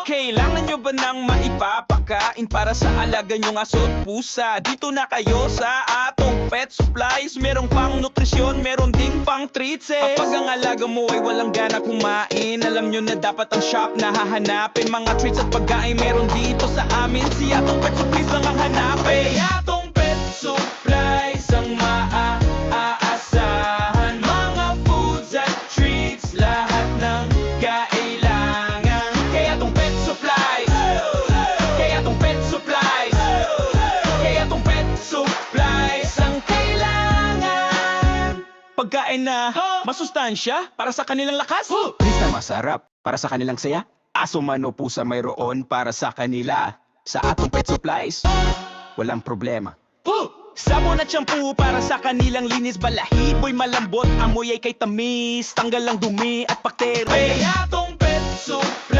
Kailangan nyo ba nang maipapakain para sa alaga nyong aso't pusa? Dito na kayo sa atong pet supplies. Merong pang nutrisyon, meron ding pang treats eh. Kapag ang alaga mo ay walang gana kumain, alam nyo na dapat ang shop na hahanapin. Mga treats at pagkain meron dito sa amin. Si Atong Pet Supplies lang ang hanapin. Atong Pet Supplies ang maaasahan. Mga foods at treats, lahat ng kailangan. Kaya Atong Pet Supplies, kaya Atong Pet Supplies, kaya Atong Pet Supplies ang kailangan. Pagkain na masustansya para sa kanilang lakas, treats na masarap para sa kanilang saya. Aso man o pusa mayroon para sa kanila. Sa Atong Pet Supplies, walang problema. Sabon at shampoo para sa kanilang linis. Balahiboy malambot, amoy ay kay tamis. Tanggal ang dumi at bakterya. May Atong Pet Supplies.